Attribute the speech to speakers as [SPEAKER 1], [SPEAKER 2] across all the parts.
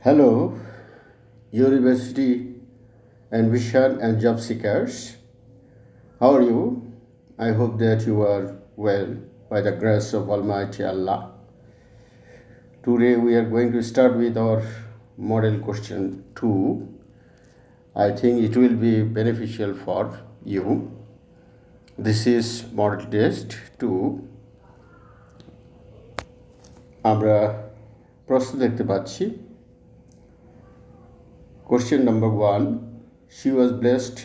[SPEAKER 1] Hello, University Ambition and Job Seekers. How are you? I hope that you are well by the grace of Almighty Allah. Today we are going to start with our model question 2. I think it will be beneficial for you. This is model test 2. আমরা প্রশ্ন দেখতে পাচ্ছি। Question number 1, she was blessed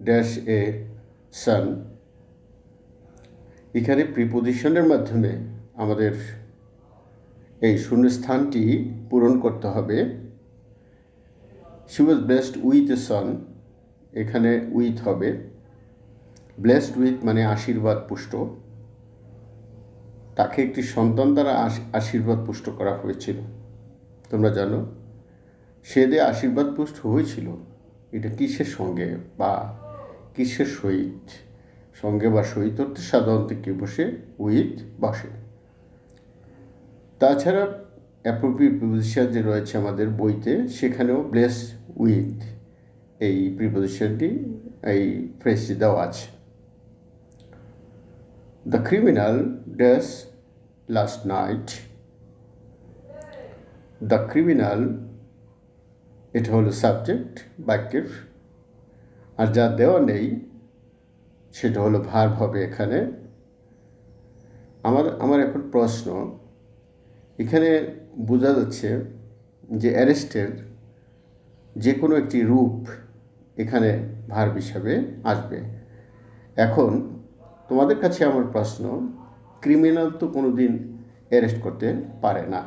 [SPEAKER 1] dash a son. এখানে প্রিপোজিশনের মাধ্যমে আমাদের এই শূন্যস্থানটি পূরণ করতে হবে। she was blessed with a son, এখানে with হবে। blessed with মানে আশীর্বাদ পুষ্ট, তাকে একটি সন্তান দ্বারা আশীর্বাদ পুষ্ট করা হয়েছিল। তোমরা জানো সে যে আশীর্বাদ পুষ্ট হয়েছিল এটা কিসের সঙ্গে বা কিসের সহিত? সঙ্গে বা সহিত অর্থে সাধারণত কি বসে? উইথ বসে। তাছাড়া অ্যাপ্রোপ্রিয়েট প্রিপোজিশন যে রয়েছে আমাদের বইতে, সেখানেও ব্লেস উইথ এই প্রিপোজিশনটি, এই ফ্রেজটি দেওয়া আছে। The criminal dash last night. The criminal এটা হলো সাবজেক্ট বাক্যের, আর যা দেওয়া নেই সেটা হলো ভার্ব হবে এখানে। আমার এখন প্রশ্ন, এখানে বোঝা যাচ্ছে যে অ্যারেস্টের যে কোনো একটি রূপ এখানে ভার্ব হিসাবে আসবে। এখন তোমাদের কাছে আমার প্রশ্ন, ক্রিমিনাল তো কোনো দিন অ্যারেস্ট করতে পারে না,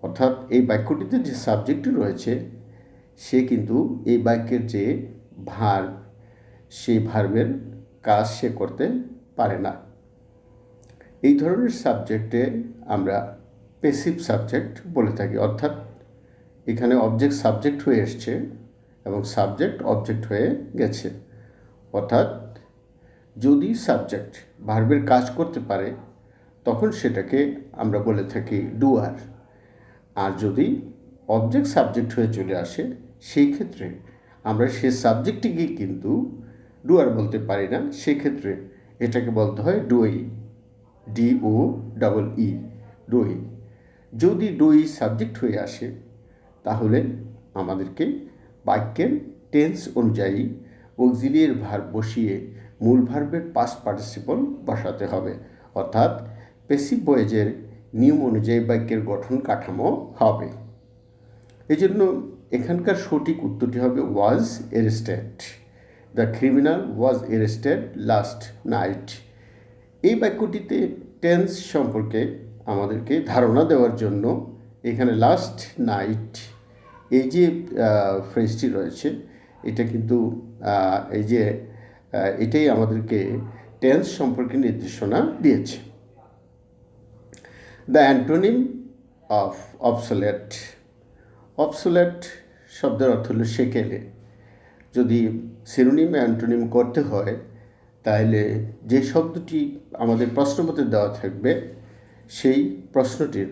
[SPEAKER 1] অর্থাৎ এই বাক্যটিতে যে সাবজেক্টটি রয়েছে সে কিন্তু এই বাক্যের যে ভার্ব, সেই ভার্বের কাজ সে করতে পারে না। এই ধরনের সাবজেক্টে আমরা প্যাসিভ সাবজেক্ট বলে থাকি, অর্থাৎ এখানে অবজেক্ট সাবজেক্ট হয়ে এসছে এবং সাবজেক্ট অবজেক্ট হয়ে গেছে। অর্থাৎ যদি সাবজেক্ট ভার্বের কাজ করতে পারে তখন সেটাকে আমরা বলে থাকি ডুয়ার, আর যদি অবজেক্ট সাবজেক্ট হয়ে চলে আসে সেই ক্ষেত্রে আমরা সে সাবজেক্টটিকে কিন্তু ডুয়ার বলতে পারি না, সেক্ষেত্রে এটাকে বলতে হয় ডুই, DOEE, ডুই। যদি ডুই সাবজেক্ট হয়ে আসে তাহলে আমাদেরকে বাক্যের টেন্স অনুযায়ী অক্সিলিয়ারি ভার্ব বসিয়ে মূল ভার্বের পাস্ট পার্টিসিপল বসাতে হবে, অর্থাৎ প্যাসিভ ভয়েসের নিয়ম অনুযায়ী বাক্যের গঠন কাঠামো হবে। এই জন্য এখানকার সঠিক উত্তরটি হবে was arrested. The criminal was arrested last night. এই বাক্যটিতে টেন্স সম্পর্কে আমাদেরকে ধারণা দেওয়ার জন্য এখানে লাস্ট নাইট এই যে ফ্রেজটি রয়েছে এটা কিন্তু এটাই আমাদেরকে টেন্স সম্পর্কে নির্দেশনা দিয়েছে। The antonym of obsolete. Obsolete শব্দের অর্থ হলো সেকেলে। যদি সিনোনিম অ্যান্টোনিম করতে হয় তাহলে যে শব্দটি আমাদের প্রশ্নপত্রে দেওয়া থাকবে সেই প্রশ্নটির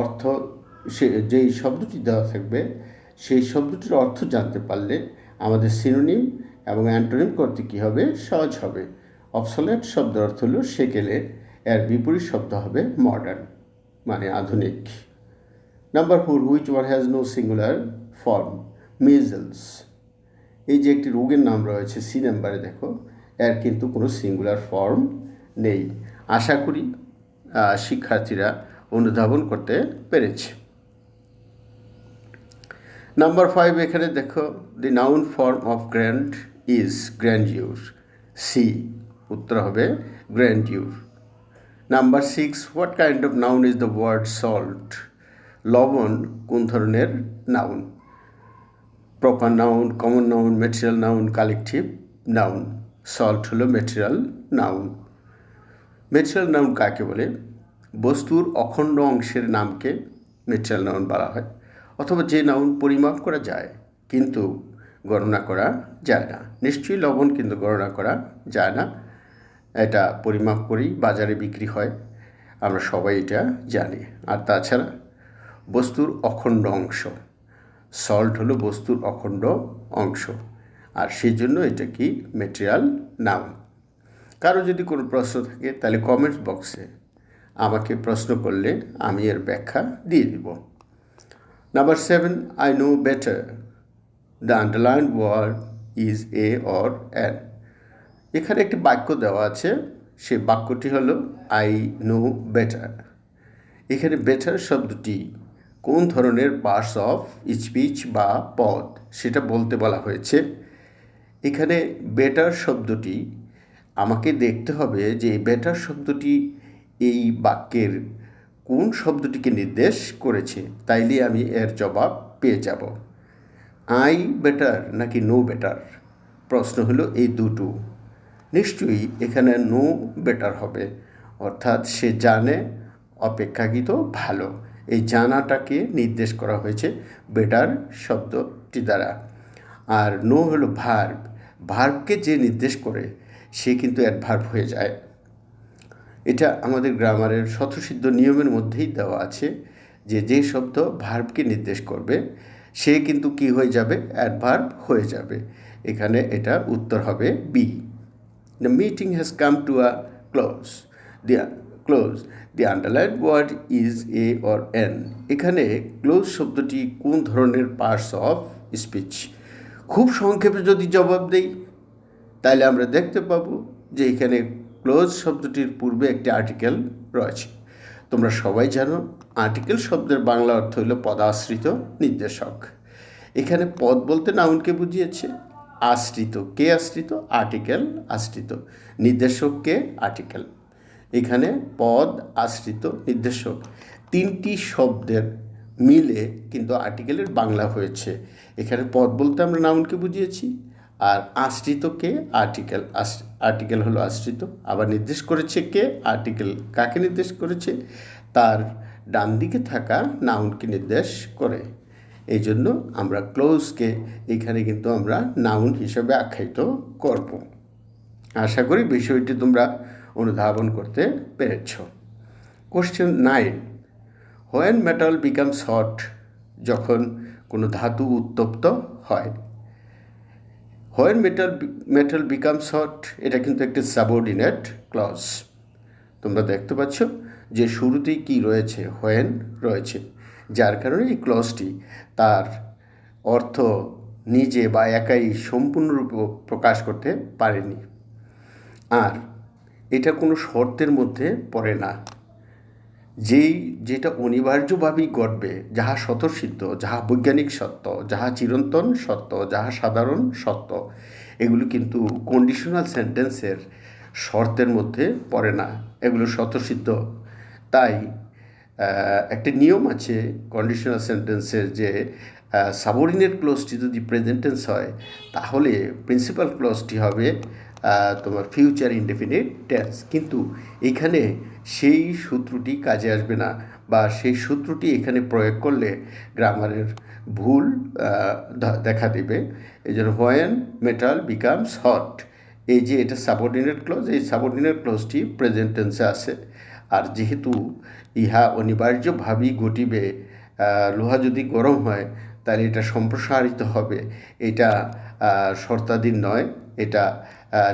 [SPEAKER 1] অর্থ, যেই শব্দটি দেওয়া থাকবে সেই শব্দটির অর্থ জানতে পারলে আমাদের সিনোনিম এবং অ্যান্টোনিম করতে কী হবে? সহজ হবে। অবসোলেট শব্দের অর্থ হলো সেকেলে, এর বিপরীত শব্দ হবে মডার্ন মানে আধুনিক। Number 4, which one has no singular form? Measles. এই যে একটি রোগের নাম রয়েছে সি নাম্বারে, দেখো এর কিন্তু কোনো সিঙ্গুলার ফর্ম নেই। আশা করি শিক্ষার্থীরা অনুধাবন করতে পেরেছে। নাম্বার 5, এখানে দেখো the noun form of grand is grandeur. C, উত্তর হবে grandeur. Number 6, what kind of noun is the word salt? লবণ কোন ধরনের noun? Proper noun, common noun, material noun, collective noun. Salt হলো ম্যাটেরিয়াল নাউন। ম্যাটেরিয়াল নাউন কাকে বলে? বস্তুর অখণ্ড অংশের নামকে ম্যাটেরিয়াল নাউন বলা হয়, অথবা যে নাউন পরিমাপ করা যায় কিন্তু গণনা করা যায় না। নিশ্চয়ই লবণ কিন্তু গণনা করা যায় না, এটা পরিমাপ করেই বাজারে বিক্রি হয়, আমরা সবাই এটা জানি। আর তাছাড়া বস্তুর অখণ্ড অংশ। সল্ট হলো বস্তুর অখণ্ড অংশ, আর সেই জন্য এটা কি ম্যাটেরিয়াল নাউন। কারো যদি কোনো প্রশ্ন থাকে তাহলে কমেন্টস বক্সে আমাকে প্রশ্ন করলে আমি এর ব্যাখ্যা দিয়ে দিব। Number 7, I know better. The underlined word is a or an. এখানে একটি বাক্য দেওয়া আছে, সেই বাক্যটি হলো আই নো বেটার। এখানে বেটার শব্দটি কোন ধরনের পার্টস অফ স্পিচ বা পদ সেটা বলতে বলা হয়েছে। এখানে বেটার শব্দটি আমাকে দেখতে হবে যে বেটার শব্দটি এই বাক্যের কোন শব্দটিকে নির্দেশ করেছে, তাইলে আমি এর জবাব পেয়ে যাব। আই বেটার নাকি নো বেটার, প্রশ্ন হলো এই দুটো। নিশ্চয়ই এখানে নো বেটার হবে, অর্থাৎ সে জানে অপেক্ষাকৃত ভালো। এই জানাটাকে নির্দেশ করা হয়েছে বেটার শব্দটি দ্বারা। আর নো হলো ভার্ব, ভার্বকে যে নির্দেশ করে সে কিন্তু অ্যাডভার্ব হয়ে যায়। এটা আমাদের গ্রামারের স্বতঃসিদ্ধ নিয়মের মধ্যেই দেওয়া আছে যে যে শব্দ ভার্বকে নির্দেশ করবে সে কিন্তু কি হয়ে যাবে, অ্যাডভার্ব হয়ে যাবে। এখানে এটা উত্তর হবে B. The meeting has come to a close. The underlined word is a or an. এখানে ক্লোজ শব্দটি কোন ধরনের পার্টস অফ স্পিচ, খুব সংক্ষেপে যদি জবাব দেই তাহলে আমরা দেখতে পাবো যে এখানে ক্লোজ শব্দটির পূর্বে একটি আর্টিকেল রয়েছে। তোমরা সবাই জানো আর্টিকেল শব্দের বাংলা অর্থ হলো পদাশ্রিত নির্দেশক। এখানে পদ বলতে নাউনকে বুঝিয়েছে, আশ্রিত কে আশ্রিত, আর্টিকেল আশ্রিত, নির্দেশক কে, আর্টিকেল। এখানে পদ, আশ্রিত, নির্দেশক তিনটি শব্দের মিলে কিন্তু আর্টিকেলের বাংলা হয়েছে। এখানে পদ বলতে আমরা নাউনকে বুঝিয়েছি, আর আশ্রিত কে, আর্টিকেল। আর্টিকেল হলো আশ্রিত, আবার নির্দেশ করেছে কে, আর্টিকেল কাকে নির্দেশ করেছে, তার ডান দিকে থাকা নাউনকে নির্দেশ করে। এই জন্য আমরা ক্লোজকে এখানে কিন্তু আমরা নাউন হিসেবে আখ্যায়িত করব। আশা করি বিষয়টি তোমরা অনুধাবন করতে পেরেছ। Question 9, when metal becomes hot, যখন কোনো ধাতু উত্তপ্ত হয়। হোয়েন মেটাল বিকামস হট, এটা কিন্তু একটি সাবঅর্ডিনেট ক্লজ। তোমরা দেখতে পাচ্ছ যে শুরুতেই কি রয়েছে, হোয়েন রয়েছে, যার কারণে এই ক্লজটি তার অর্থ নিজে বা একাই সম্পূর্ণরূপে প্রকাশ করতে পারেনি। আর এটা কোনো শর্তের মধ্যে পড়ে না, যেটা অনিবার্যভাবেই ঘটবে, যাহা স্বতঃসিদ্ধ, যাহা বৈজ্ঞানিক সত্য, যাহা চিরন্তন সত্য, যাহা সাধারণ সত্য, এগুলো কিন্তু কন্ডিশনাল সেন্টেন্সের শর্তের মধ্যে পড়ে না, এগুলো স্বতঃসিদ্ধ। তাই একটা নিয়ম আছে কন্ডিশনাল সেন্টেন্সের, যে সাবঅর্ডিনেট ক্লজটি যদি প্রেজেন্ট টেন্স হয় তাহলে প্রিন্সিপাল ক্লজটি হবে তোমার ফিউচার ইনডেফিনিট টেন্স। কিন্তু এখানে সেই সূত্রটি কাজে আসবে না, বা সেই সূত্রটি এখানে প্রয়োগ করলে গ্রামারের ভুল দেখা দেবে। এই জন্য হোয়েন মেটাল বিকামস হট, এই যে এটা সাবঅর্ডিনেট ক্লজ, এই সাবঅর্ডিনেট ক্লজটি প্রেজেন্ট টেন্সে আসে। আর যেহেতু ইহা অনিবার্যভাবেই ঘটিবে, লোহা যদি গরম হয় তাহলে এটা সম্প্রসারিত হবে, এটা শর্তাধীন নয়, এটা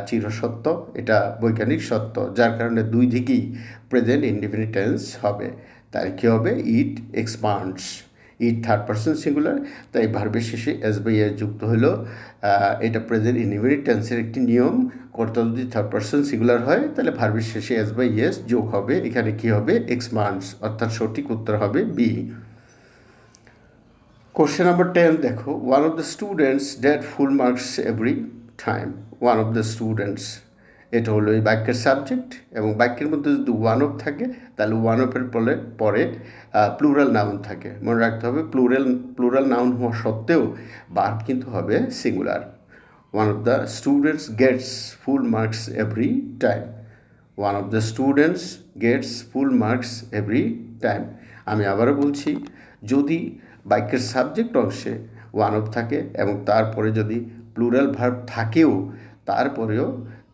[SPEAKER 1] চিরসত্য, এটা বৈজ্ঞানিক সত্য, যার কারণে দুই দিকেই প্রেজেন্ট ইনডেফিনিট টেন্স হবে। তাই কী হবে, ইট এক্সপান্ডস। ইট থার্ড পারসন সিঙ্গুলার, তাই ভার্বের শেষে এস বাই এস যুক্ত হলো। এটা প্রেজেন্ট ইনডেফিনিট টেন্সের একটি নিয়ম, কর্তা যদি থার্ড পারসন সিঙ্গুলার হয় তাহলে ভার্বের শেষে এস বাই এস যোগ হবে। এখানে কী হবে, এক্সপান্ডস, অর্থাৎ সঠিক উত্তর হবে বি। কোশ্চেন নাম্বার 10 দেখো, one of the students get full marks every time. One of the students, এটা হলো এই বাক্যের সাবজেক্ট, এবং বাক্যের মধ্যে যদি ওয়ান অফ থাকে তাহলে ওয়ান অফের পরে প্লুরাল নাউন থাকে। মনে রাখতে হবে প্লুরাল নাউন হওয়া সত্ত্বেও ভার্ব কিন্তু হবে singular. One of the students gets full marks every time. One of the students gets full marks every time. আমি আবারও বলছি, যদি বাক্যের সাবজেক্ট অংশে ওয়ান অফ থাকে এবং তারপরে যদি প্লুরাল ভার্ব থাকেও, তারপরেও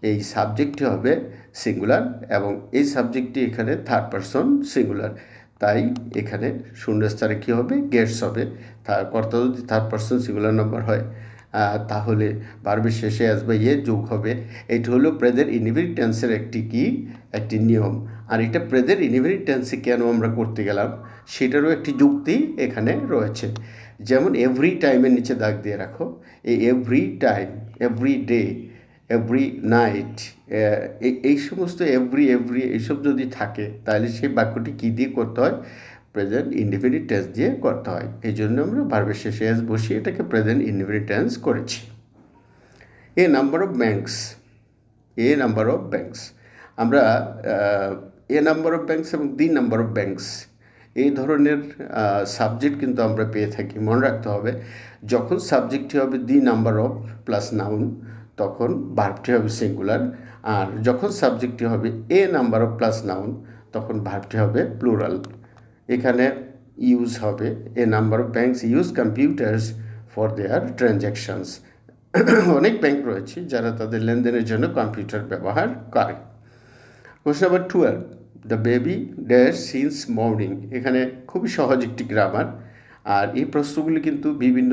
[SPEAKER 1] এই সাবজেক্টটি হবে সিঙ্গুলার, এবং এই সাবজেক্টটি এখানে থার্ড পারসন সিঙ্গুলার। তাই এখানে শূন্যস্থানে কী হবে, গেটস হবে। তার কর্তা যদি থার্ড পারসন সিঙ্গুলার নাম্বার হয় তাহলে ভার্বের শেষে আসবে ইয়ে যোগ হবে। এটা হলো প্রেজেন্ট ইনডিফিনিট টেন্সের একটি নিয়ম। আর এটা প্রেজেন্ট ইনডিফিনিট টেন্সে কেন আমরা করতে গেলাম সেটারও একটি যুক্তি এখানে রয়েছে। যেমন এভরি টাইমের নিচে দাগ দিয়ে রাখো, এই every time, every day, every night, এই সমস্ত এভরি এইসব যদি থাকে তাহলে সেই বাক্যটি কী দিয়ে করতে হয়, প্রেজেন্ট ইনডিফিনিট টেন্স দিয়ে করতে হয়। এই জন্য আমরা ভার্বের শেষে এস বসিয়ে এটাকে প্রেজেন্ট ইনডিফিনিট টেন্স করেছি। এ নাম্বার অফ ব্যাংকস, আমরা এ নাম্বার অফ ব্যাংকস এবং দি নাম্বার অফ ব্যাংকস এই ধরনের সাবজেক্ট কিন্তু আমরা পেয়ে থাকি। মনে রাখতে হবে, যখন সাবজেক্টটি হবে the number of plus noun তখন ভার্বটি হবে সিঙ্গুলার, আর যখন সাবজেক্টটি হবে a number of plus noun তখন ভার্বটি হবে প্লুরাল। এখানে ইউজ হবে a number of banks use computers for their transactions. অনেক ব্যাংক রয়েছে যারা তাদের লেনদেনের জন্য কম্পিউটার ব্যবহার করে। Question number 12, the baby dash since morning. এখানে খুবই সহজ একটি গ্রামার, আর এই প্রশ্নগুলি কিন্তু বিভিন্ন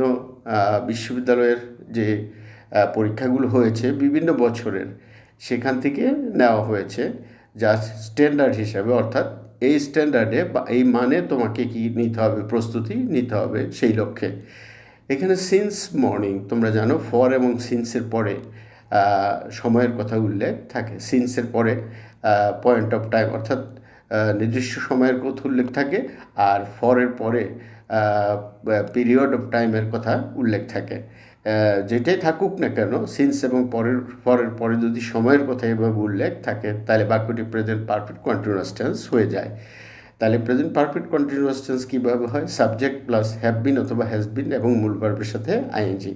[SPEAKER 1] বিশ্ববিদ্যালয়ের যে পরীক্ষাগুলো হয়েছে বিভিন্ন বছরের সেখান থেকে নেওয়া হয়েছে যা স্ট্যান্ডার্ড হিসাবে, অর্থাৎ এই স্ট্যান্ডার্ডে বা এই মানে তোমাকে কি নিতে হবে, প্রস্তুতি নিতে হবে সেই লক্ষ্যে। এখানে সিন্স মর্নিং তোমরা জানো ফর এবং সিন্সের পরে সময়ের কথা উল্লেখ থাকে। সিন্সের পরে পয়েন্ট অফ টাইম অর্থাৎ নির্দিষ্ট সময়ের কথা উল্লেখ থাকে, আর ফরের পরে পিরিয়ড অফ টাইমের কথা উল্লেখ থাকে। যেটাই থাকুক না কেন সিন্স এবং পরের পরে যদি সময়ের কথা এভাবে উল্লেখ থাকে তাহলে বাক্যটি প্রেজেন্ট পারফেক্ট কন্টিনিউয়াস টেন্স হয়ে যায়। তাহলে প্রেজেন্ট পারফেক্ট কন্টিনিউয়াস টেন্স কীভাবে হয়, সাবজেক্ট প্লাস হ্যাভ বিন অথবা হ্যাজ বিন এবং মূল ভার্বের সাথে আইএনজি।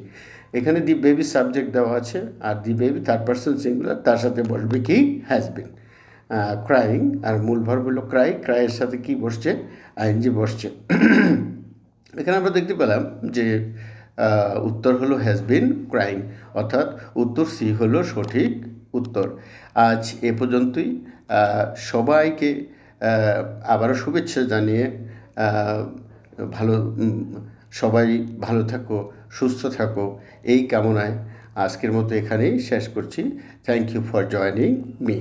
[SPEAKER 1] এখানে দি বেবি সাবজেক্ট দেওয়া আছে, আর the baby third person singular, তার সাথে বসবে কি হ্যাজ বিন। ক্রাইং, আর মূল ভার্ব হলো ক্রাইয়ের সাথে কি বসছে, আইএনজি বসছে। এখানে আমরা দেখতে পেলাম যে উত্তর হলো হ্যাজ বিন ক্রাইং, অর্থাৎ উত্তর সি হলো সঠিক উত্তর। আজ এ পর্যন্তই। সবাইকে আবারও শুভেচ্ছা জানিয়ে সবাই ভালো থাকো, সুস্থ থাকো এই কামনায় আজকের মতো এখানেই শেষ করছি। Thank you for joining me.